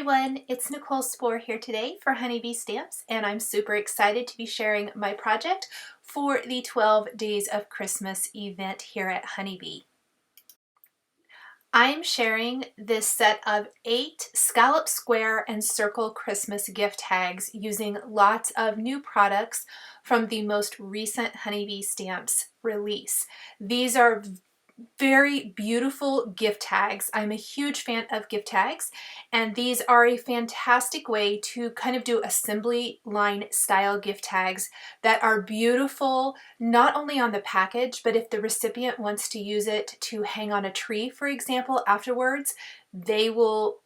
everyone, it's Nicole Spohr here today for Honeybee Stamps, and I'm super excited to be sharing my project for the 12 Days of Christmas event here at Honeybee. I'm sharing this set of 8 scallop, square, and circle Christmas gift tags using lots of new products from the most recent Honeybee Stamps release. These are very beautiful gift tags. I'm a huge fan of gift tags, and these are a fantastic way to kind of do assembly line style gift tags that are beautiful not only on the package, but if the recipient wants to use it to hang on a tree, for example, afterwards, they will.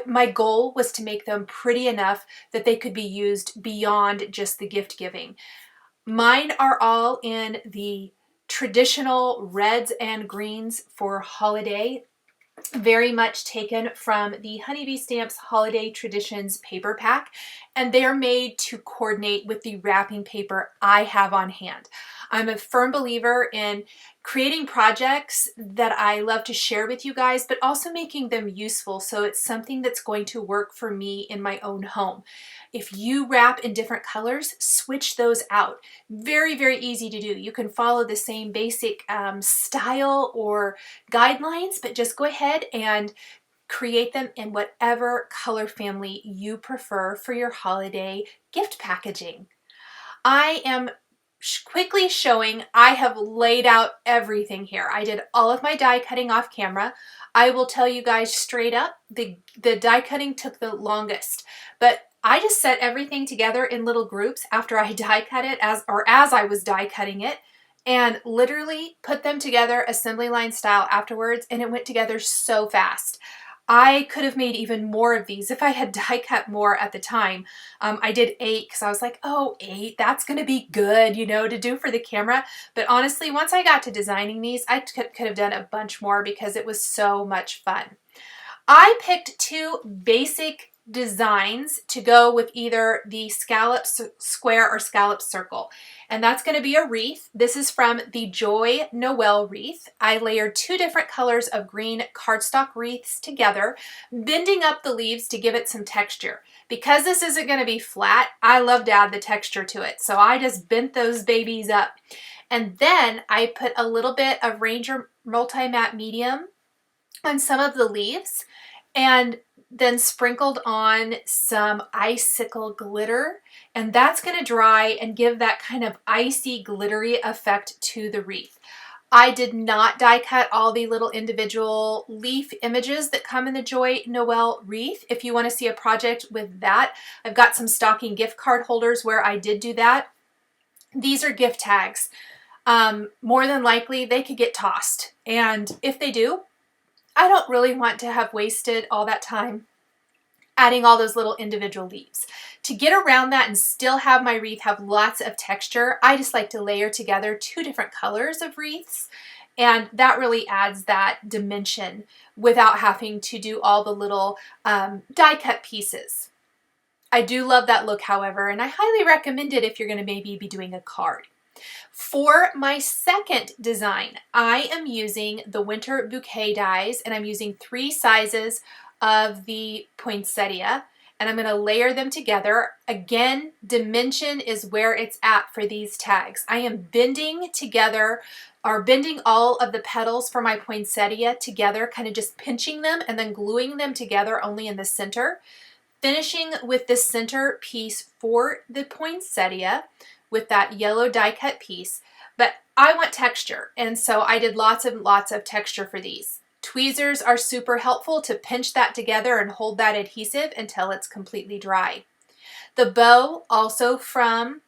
My goal was to make them pretty enough that they could be used beyond just the gift giving. Mine are all in the traditional reds and greens for holiday, very much taken from the Honeybee Stamps Holiday Traditions paper pack, and they're made to coordinate with the wrapping paper I have on hand. I'm a firm believer in creating projects that I love to share with you guys, but also making them useful so it's something that's going to work for me in my own home. If you wrap in different colors, switch those out. Very, very easy to do. You can follow the same basic style or guidelines, but just go ahead and create them in whatever color family you prefer for your holiday gift packaging. I am quickly showing I have laid out everything here. I did all of my die cutting off camera. I will tell you guys straight up, the die cutting took the longest, but I just set everything together in little groups after I die cut it as I was die cutting it, and literally put them together assembly line style afterwards, and it went together so fast. I could have made even more of these if I had die cut more at the time. I did 8 because I was like, oh, 8, that's going to be good, you know, to do for the camera. But honestly, once I got to designing these, I could have done a bunch more because it was so much fun. I picked 2 basic designs to go with either the scallop square or scallop circle, and that's going to be a wreath. This is from the Joy Noel wreath. I layered 2 different colors of green cardstock wreaths together, bending up the leaves to give it some texture. Because this isn't going to be flat, I love to add the texture to it, so I just bent those babies up. And then I put a little bit of Ranger Multi-Matte Medium on some of the leaves, and then sprinkled on some icicle glitter, and that's going to dry and give that kind of icy glittery effect to the wreath. I did not die cut all the little individual leaf images that come in the Joy Noel wreath. If you want to see a project with that, I've got some stocking gift card holders where I did do that. These are gift tags. More than likely they could get tossed, and if they do, I don't really want to have wasted all that time adding all those little individual leaves. To get around that and still have my wreath have lots of texture, I just like to layer together 2 different colors of wreaths, and that really adds that dimension without having to do all the little die cut pieces. I do love that look, however, and I highly recommend it if you're going to maybe be doing a card. For my second design, I am using the Winter Bouquet dies, and I'm using 3 sizes of the Poinsettia, and I'm going to layer them together. Again, dimension is where it's at for these tags. I am bending together, or bending all of the petals for my Poinsettia together, kind of just pinching them and then gluing them together only in the center, finishing with the center piece for the Poinsettia with that yellow die cut piece. But I want texture, and so I did lots and lots of texture for these. Tweezers are super helpful to pinch that together and hold that adhesive until it's completely dry. The bow, also from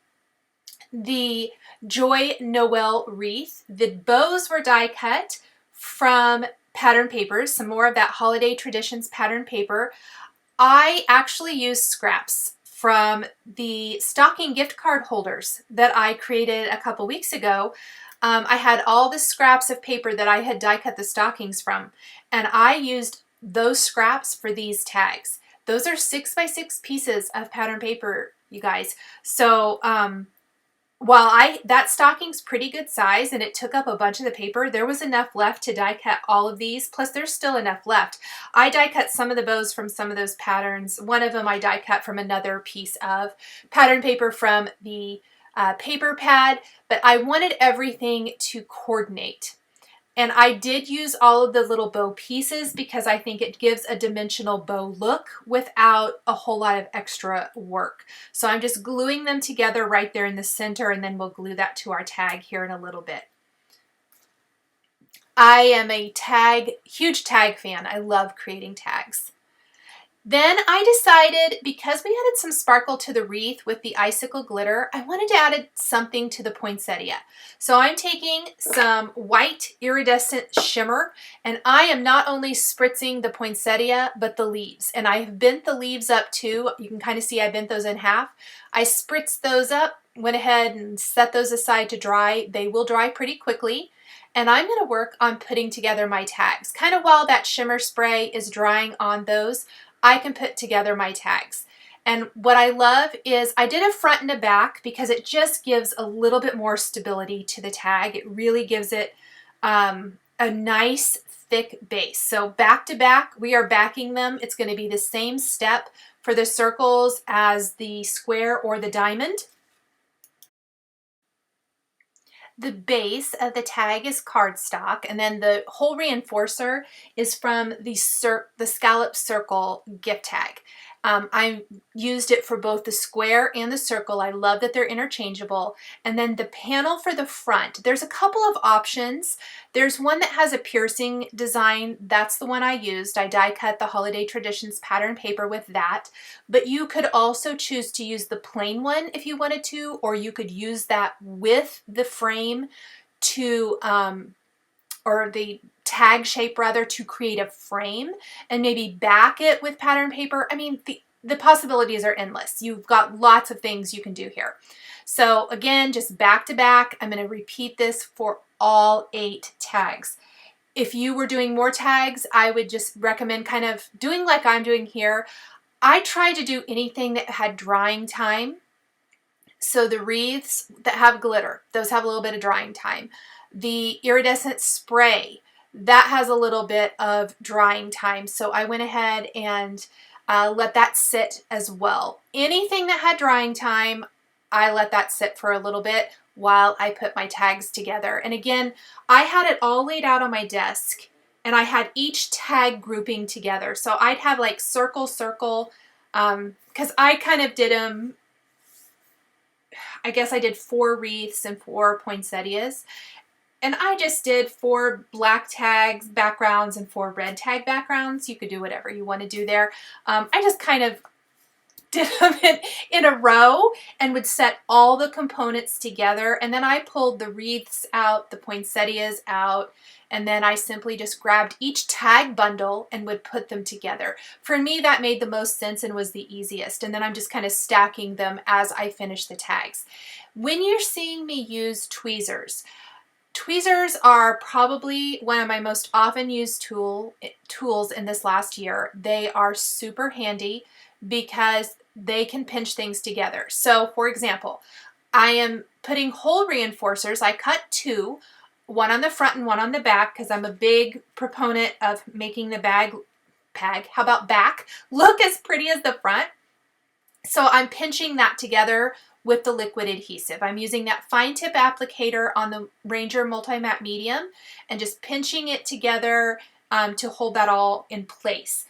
the Joy Noel wreath. The bows were die cut from pattern papers, some more of that Holiday Traditions pattern paper. I actually used scraps from the stocking gift card holders that I created a couple weeks ago. I had all the scraps of paper that I had die cut the stockings from, and I used those scraps for these tags. Those are 6 by 6 pieces of pattern paper, you guys. So while that stocking's pretty good size and it took up a bunch of the paper, there was enough left to die cut all of these, plus there's still enough left. I die cut some of the bows from some of those patterns. One of them I die cut from another piece of pattern paper from the paper pad, but I wanted everything to coordinate. And I did use all of the little bow pieces because I think it gives a dimensional bow look without a whole lot of extra work. So I'm just gluing them together right there in the center, and then we'll glue that to our tag here in a little bit. I am a huge tag fan. I love creating tags. Then I decided, because we added some sparkle to the wreath with the icicle glitter, I wanted to add something to the poinsettia. So I'm taking some white iridescent shimmer, and I am not only spritzing the poinsettia, but the leaves. And I have bent the leaves up too. You can kind of see I bent those in half. I spritzed those up, went ahead and set those aside to dry. They will dry pretty quickly. And I'm going to work on putting together my tags. Kind of while that shimmer spray is drying on those, I can put together my tags. And what I love is I did a front and a back because it just gives a little bit more stability to the tag. It really gives it a nice thick base. So back to back, we are backing them. It's going to be the same step for the circles as the square or the diamond. The base of the tag is cardstock, and then the whole reinforcer is from the Scallop Circle gift tag. I used it for both the square and the circle. I love that they're interchangeable. And then the panel for the front, there's a couple of options. There's one that has a piercing design. That's the one I used. I die cut the Holiday Traditions pattern paper with that. But you could also choose to use the plain one if you wanted to, or you could use that with the frame to, or the tag shape rather, to create a frame and maybe back it with pattern paper. I mean, the possibilities are endless. You've got lots of things you can do here. So again, just back to back, I'm going to repeat this for all 8 tags. If you were doing more tags, I would just recommend kind of doing like I'm doing here. I tried to do anything that had drying time. So the wreaths that have glitter, those have a little bit of drying time. The iridescent spray, that has a little bit of drying time. So I went ahead and let that sit as well. Anything that had drying time, I let that sit for a little bit while I put my tags together. And again, I had it all laid out on my desk, and I had each tag grouping together. So I'd have like circle, circle, because I kind of did them, I guess I did 4 wreaths and 4 poinsettias. And I just did 4 black tags backgrounds and 4 red tag backgrounds. You could do whatever you want to do there. I just kind of did them in a row and would set all the components together. And then I pulled the wreaths out, the poinsettias out, and then I simply just grabbed each tag bundle and would put them together. For me, that made the most sense and was the easiest. And then I'm just kind of stacking them as I finish the tags. When you're seeing me use tweezers, tweezers are probably one of my most often used tools in this last year. They are super handy because they can pinch things together. So for example, I am putting hole reinforcers. I cut 2, one on the front and one on the back, because I'm a big proponent of making the back look as pretty as the front. So I'm pinching that together with the liquid adhesive. I'm using that fine tip applicator on the Ranger Multi-Matte Medium and just pinching it together to hold that all in place.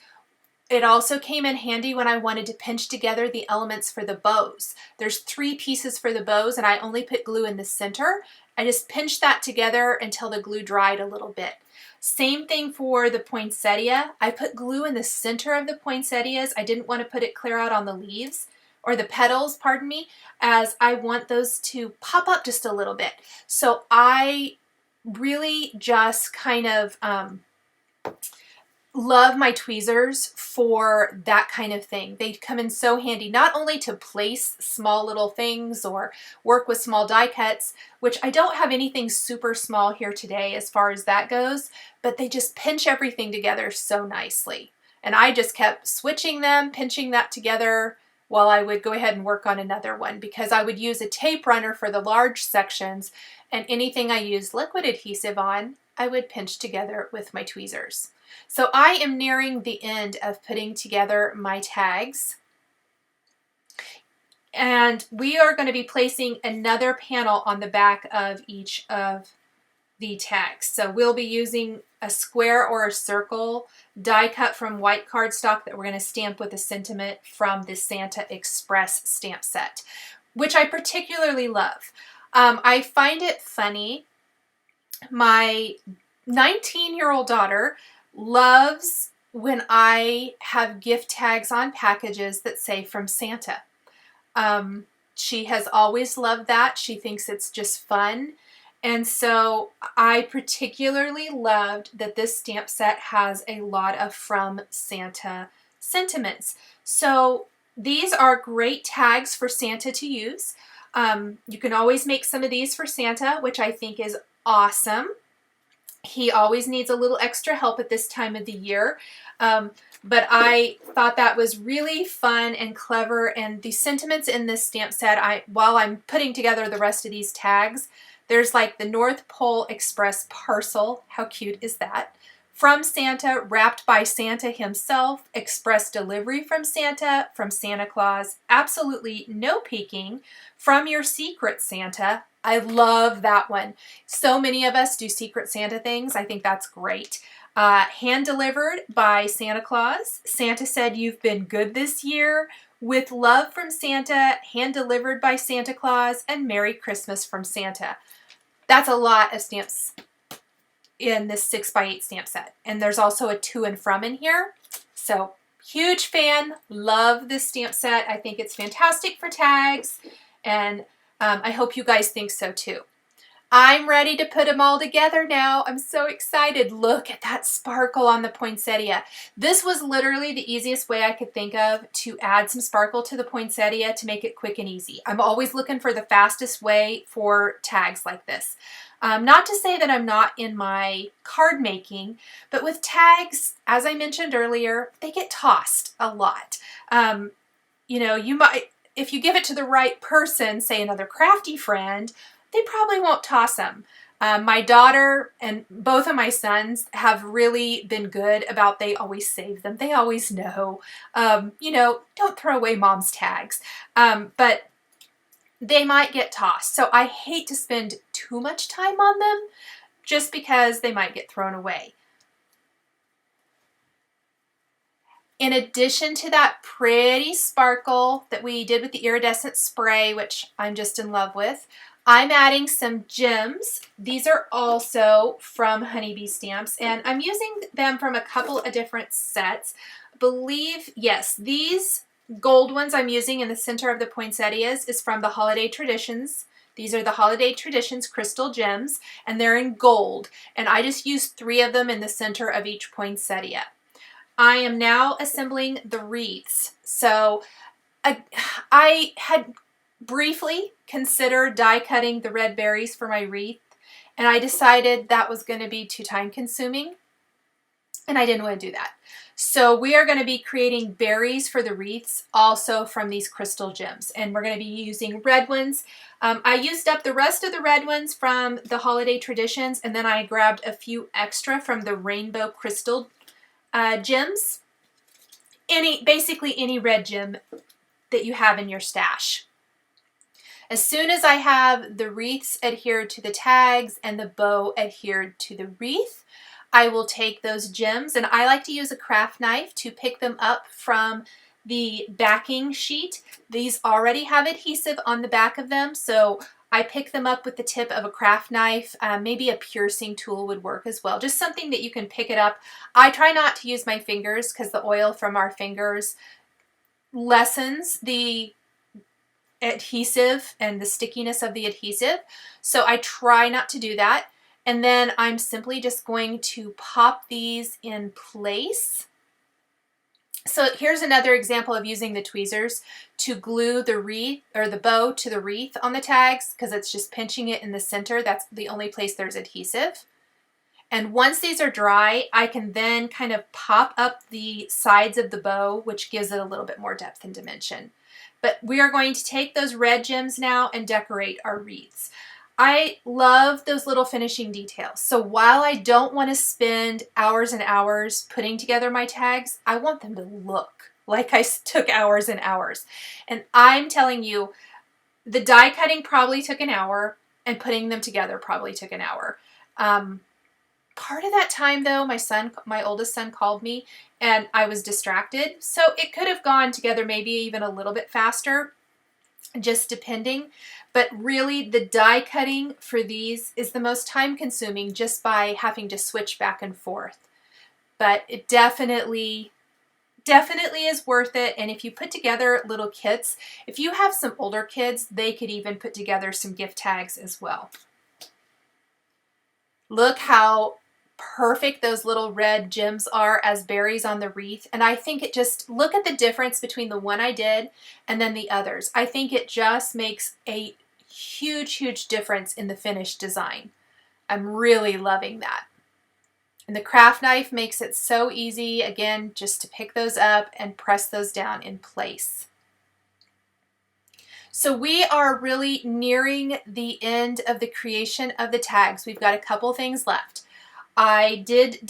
It also came in handy when I wanted to pinch together the elements for the bows. There's 3 pieces for the bows, and I only put glue in the center. I just pinched that together until the glue dried a little bit. Same thing for the poinsettia. I put glue in the center of the poinsettias. I didn't want to put it clear out on the leaves, or the petals, pardon me, as I want those to pop up just a little bit. So I really just kind of love my tweezers for that kind of thing. They come in so handy, not only to place small little things or work with small die cuts, which I don't have anything super small here today as far as that goes, but they just pinch everything together so nicely. And I just kept switching them, pinching that together while I would go ahead and work on another one, because I would use a tape runner for the large sections, and anything I used liquid adhesive on, I would pinch together with my tweezers. So I am nearing the end of putting together my tags. And we are going to be placing another panel on the back of each of the tags. So we'll be using a square or a circle die cut from white cardstock that we're going to stamp with a sentiment from the Santa Express stamp set, which I particularly love. I find it funny. My 19-year-old daughter loves when I have gift tags on packages that say from Santa. She has always loved that. She thinks it's just fun. And so I particularly loved that this stamp set has a lot of from Santa sentiments. So these are great tags for Santa to use. You can always make some of these for Santa, which I think is awesome. He always needs a little extra help at this time of the year. But I thought that was really fun and clever. And the sentiments in this stamp set, while I'm putting together the rest of these tags, there's like the North Pole Express parcel. How cute is that? From Santa, wrapped by Santa himself, express delivery from Santa Claus, absolutely no peeking, from your secret Santa. I love that one. So many of us do Secret Santa things. I think that's great. Hand delivered by Santa Claus. Santa said you've been good this year. With love from Santa, hand delivered by Santa Claus, and Merry Christmas from Santa. That's a lot of stamps in this 6x8 stamp set. And there's also a to and from in here. So huge fan, love this stamp set. I think it's fantastic for tags, and I hope you guys think so too. I'm ready to put them all together now. I'm so excited. Look at that sparkle on the poinsettia. This was literally the easiest way I could think of to add some sparkle to the poinsettia to make it quick and easy. I'm always looking for the fastest way for tags like this. Not to say that I'm not in my card making, but with tags, as I mentioned earlier, they get tossed a lot. You know, you might, if you give it to the right person, say another crafty friend, they probably won't toss them. My daughter and both of my sons have really been good about, they always save them. They always know, you know, don't throw away mom's tags. But they might get tossed. So I hate to spend too much time on them just because they might get thrown away. In addition to that pretty sparkle that we did with the iridescent spray, which I'm just in love with, I'm adding some gems. These are also from Honeybee Stamps, and I'm using them from a couple of different sets. I believe, yes, these gold ones I'm using in the center of the poinsettias is from the Holiday Traditions. These are the Holiday Traditions crystal gems, and they're in gold, and I just used 3 of them in the center of each poinsettia. I am now assembling the wreaths. So I had briefly considered die cutting the red berries for my wreath, and I decided that was going to be too time consuming, and I didn't want to do that. So we are going to be creating berries for the wreaths also from these crystal gems, and we're going to be using red ones. I used up the rest of the red ones from the Holiday Traditions, and then I grabbed a few extra from the rainbow crystal gems. Basically any red gem that you have in your stash. As soon as I have the wreaths adhered to the tags and the bow adhered to the wreath, I will take those gems, and I like to use a craft knife to pick them up from the backing sheet. These already have adhesive on the back of them, so I pick them up with the tip of a craft knife. Maybe a piercing tool would work as well. Just something that you can pick it up. I try not to use my fingers because the oil from our fingers lessens the adhesive and the stickiness of the adhesive. So I try not to do that. And then I'm simply just going to pop these in place. So here's another example of using the tweezers to glue the wreath or the bow to the wreath on the tags, because it's just pinching it in the center. That's the only place there's adhesive. And once these are dry, I can then kind of pop up the sides of the bow, which gives it a little bit more depth and dimension. But we are going to take those red gems now and decorate our wreaths. I love those little finishing details. So while I don't want to spend hours and hours putting together my tags, I want them to look like I took hours and hours. And I'm telling you, the die cutting probably took an hour and putting them together probably took an hour. Part of that time though, my oldest son called me and I was distracted. So it could have gone together maybe even a little bit faster, just depending. But really the die cutting for these is the most time consuming just by having to switch back and forth. But it definitely is worth it. And if you put together little kits, if you have some older kids, they could even put together some gift tags as well. Look how perfect those little red gems are as berries on the wreath. And I think it just, look at the difference between the one I did and then the others. I think it just makes a huge difference in the finished design. I'm really loving that. And the craft knife makes it so easy, again, just to pick those up and press those down in place. So we are really nearing the end of the creation of the tags. We've got a couple things left. I did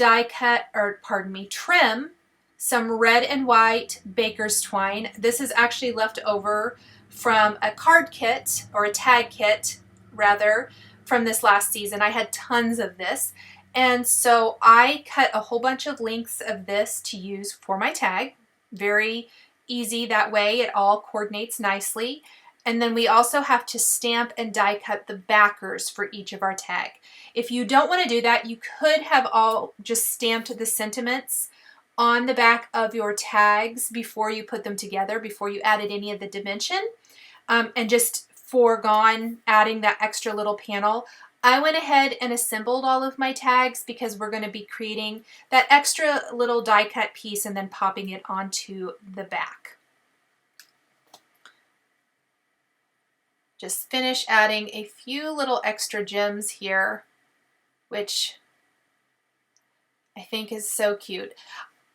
trim some red and white baker's twine. This is actually left over from a card kit, or a tag kit rather, from this last season. I had tons of this. And so I cut a whole bunch of lengths of this to use for my tag. Very easy that way. It all coordinates nicely. And then we also have to stamp and die cut the backers for each of our tag. If you don't want to do that, you could have all just stamped the sentiments on the back of your tags before you put them together, before you added any of the dimension, and just foregone adding that extra little panel. I went ahead and assembled all of my tags because we're going to be creating that extra little die cut piece and then popping it onto the back. Just finish adding a few little extra gems here, which I think is so cute.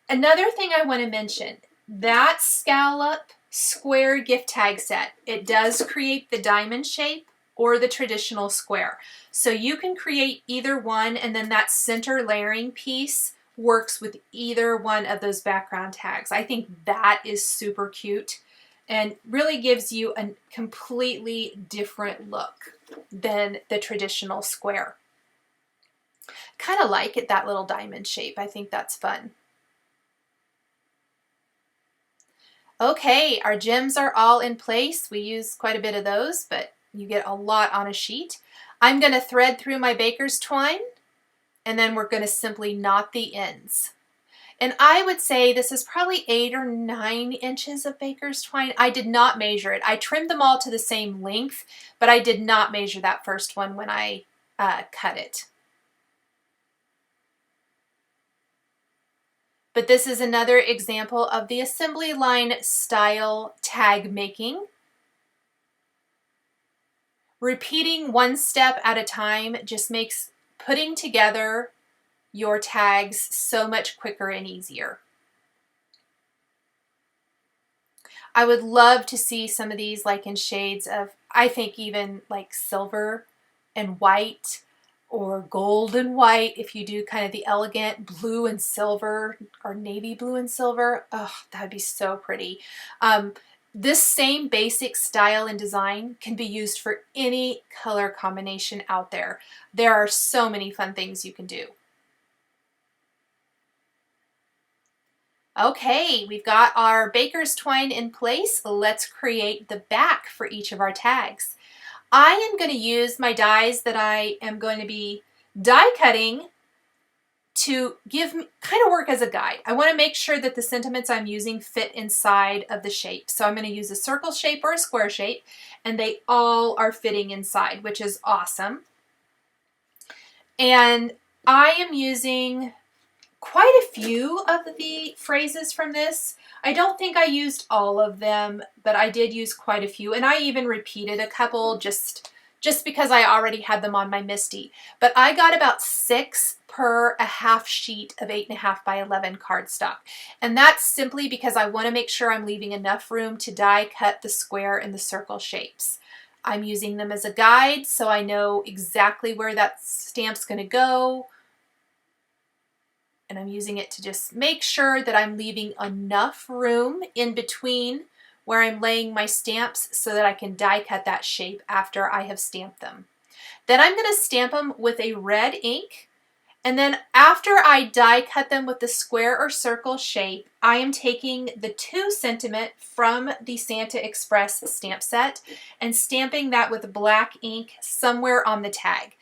Another thing I want to mention, that Scallop square gift tag set, it does create the diamond shape or the traditional square. So you can create either one, and then that center layering piece works with either one of those background tags. I think that is super cute and really gives you a completely different look than the traditional square. Kind of like it, that little diamond shape. I think that's fun. Okay, our gems are all in place. We use quite a bit of those, but you get a lot on a sheet. I'm going to thread through my baker's twine, and then we're going to simply knot the ends. And I would say this is probably 8 or 9 inches of baker's twine. I did not measure it. I trimmed them all to the same length, but I did not measure that first one when I cut it. But this is another example of the assembly line style tag making. Repeating one step at a time just makes putting together your tags so much quicker and easier. I would love to see some of these like in shades of, I think even like silver and white, or gold and white if you do kind of the elegant blue and silver, or navy blue and silver. Oh, that'd be so pretty. This same basic style and design can be used for any color combination out there. There are so many fun things you can do. Okay, we've got our baker's twine in place. Let's create the back for each of our tags. I am going to use my dies that I am going to be die cutting to kind of work as a guide. I want to make sure that the sentiments I'm using fit inside of the shape. So I'm going to use a circle shape or a square shape, and they all are fitting inside, which is awesome. And I am using quite a few of the phrases from this. I don't think I used all of them, but I did use quite a few, and I even repeated a couple just because I already had them on my MISTI. But I got about 6 per a half sheet of 8.5 by 11 cardstock. And that's simply because I want to make sure I'm leaving enough room to die cut the square and the circle shapes. I'm using them as a guide so I know exactly where that stamp's going to go. And I'm using it to just make sure that I'm leaving enough room in between where I'm laying my stamps so that I can die cut that shape after I have stamped them. Then I'm going to stamp them with a red ink. And then after I die cut them with the square or circle shape, I am taking the 2 cm from the Santa Express stamp set and stamping that with black ink somewhere on the tag.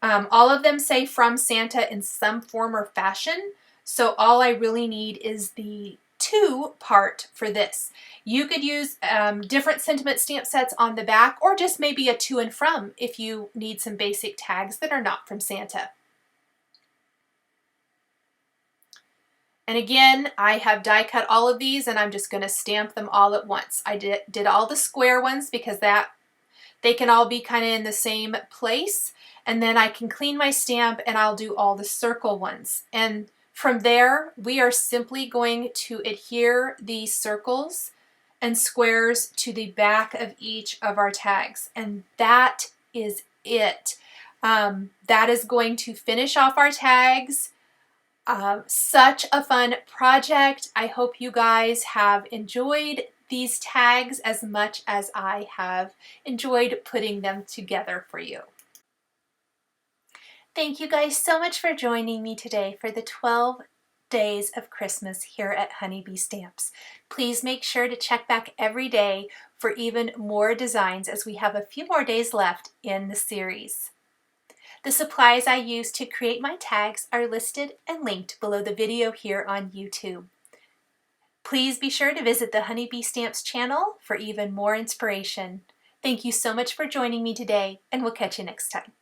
All of them say from Santa in some form or fashion, so all I really need is the to part for this. You could use different sentiment stamp sets on the back, or just maybe a to and from if you need some basic tags that are not from Santa. And again, I have die cut all of these and I'm just going to stamp them all at once. I did all the square ones because they can all be kind of in the same place. And then I can clean my stamp and I'll do all the circle ones. And from there, we are simply going to adhere the circles and squares to the back of each of our tags. And that is it. That is going to finish off our tags. Such a fun project. I hope you guys have enjoyed these tags as much as I have enjoyed putting them together for you. Thank you guys so much for joining me today for the 12 days of Christmas here at Honeybee Stamps. Please make sure to check back every day for even more designs as we have a few more days left in the series. The supplies I used to create my tags are listed and linked below the video here on YouTube. Please be sure to visit the Honeybee Stamps channel for even more inspiration. Thank you so much for joining me today, and we'll catch you next time.